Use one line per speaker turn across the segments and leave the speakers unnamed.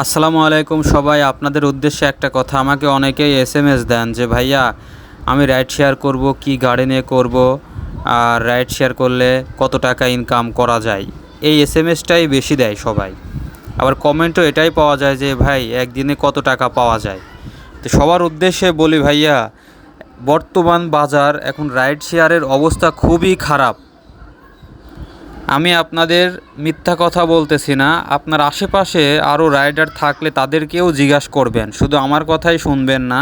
আসসালামু আলাইকুম সবাই। আপনাদের উদ্দেশ্যে একটা কথা, আমাকে অনেকেই এসএমএস দেন যে ভাইয়া আমি রাইড শেয়ার করব, কি গাড়ি নিয়ে করব, আর রাইড শেয়ার করলে কত টাকা ইনকাম করা যায়। এই এসএমএসটাই বেশি দেয় সবাই। আবার কমেন্টও এটাই পাওয়া যায় যে ভাই একদিনে কত টাকা পাওয়া যায়। তো সবার উদ্দেশ্যে বলি ভাইয়া, বর্তমান বাজার এখন রাইড শেয়ারের অবস্থা খুবই খারাপ। আমি আপনাদের মিথ্যা কথা বলতেছি না। আপনার আশেপাশে আরও রাইডার থাকলে তাদেরকেও জিজ্ঞাসা করবেন, শুধু আমার কথাই শুনবেন না।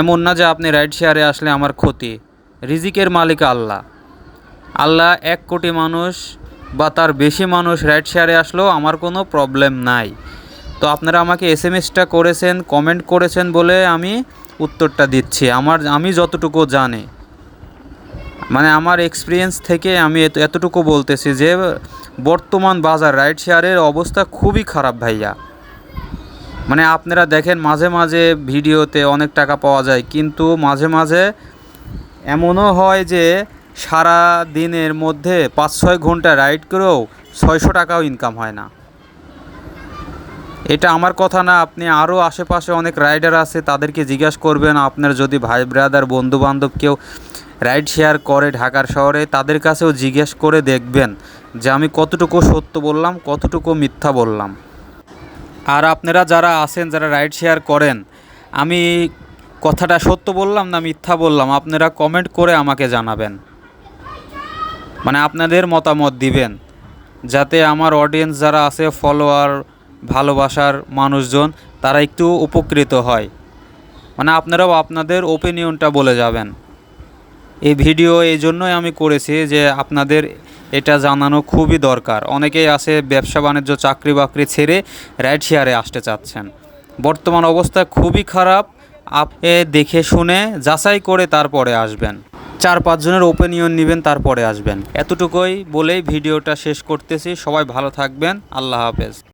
এমন না যে আপনি রাইড শেয়ারে আসলে আমার ক্ষতি। রিজিকের মালিক আল্লাহ। আল্লাহ 1 কোটি মানুষ বা তার বেশি মানুষ রাইড শেয়ারে আসলেও আমার কোনো প্রবলেম নাই। তো আপনারা আমাকে এসএমএসটা করেছেন, কমেন্ট করেছেন বলে আমি উত্তরটা দিচ্ছি। আমি যতটুকু জানি, মানে আমার এক্সপিরিয়েন্স থেকে আমি এতটুকু বলতেছি যে বর্তমান বাজার রাইড শেয়ারের অবস্থা খুবই খারাপ ভাইয়া। মানে আপনারা দেখেন মাঝে মাঝে ভিডিওতে অনেক টাকা পাওয়া যায়, কিন্তু মাঝে মাঝে এমনও হয় যে সারা দিনের মধ্যে 5-6 ঘন্টা রাইড করেও 600 টাকাও ইনকাম হয় না। এটা আমার কথা না, আপনি আরও আশেপাশে অনেক রাইডার আছে তাদেরকে জিজ্ঞাসা করবেন। আপনার যদি ভাই ব্রাদার বন্ধু বান্ধব কেউ রাইড শেয়ার করে ঢাকার শহরে, তাদের কাছেও জিজ্ঞেস করে দেখবেন যে আমি কতটুকু সত্য বললাম, কতটুকু মিথ্যা বললাম। আর আপনারা যারা আছেন, যারা রাইড শেয়ার করেন, আমি কথাটা সত্য বললাম না মিথ্যা বললাম, আপনারা কমেন্ট করে আমাকে জানাবেন। মানে আপনাদের মতামত দিবেন, যাতে আমার অডিয়েন্স যারা আছে, ফলোয়ার, ভালোবাসার মানুষজন, তারা একটু উপকৃত হয়। মানে আপনারাও আপনাদের ওপিনিয়নটা বলে যাবেন। এই ভিডিও এই জন্যই আমি করেছি যে আপনাদের এটা জানানো খুবই দরকার। অনেকেই আছে ব্যবসা বাণিজ্য, চাকরি বাকরি ছেড়ে রাইড শেয়ারে আসতে চাচ্ছেন। বর্তমান অবস্থা খুবই খারাপ। আপনি দেখে শুনে যাচাই করে তারপরে আসবেন। 4-5 জনের ওপিনিয়ন নেবেন, তারপরে আসবেন। এতটুকুই বলেই ভিডিওটা শেষ করতেছি। সবাই ভালো থাকবেন। আল্লাহ হাফেজ।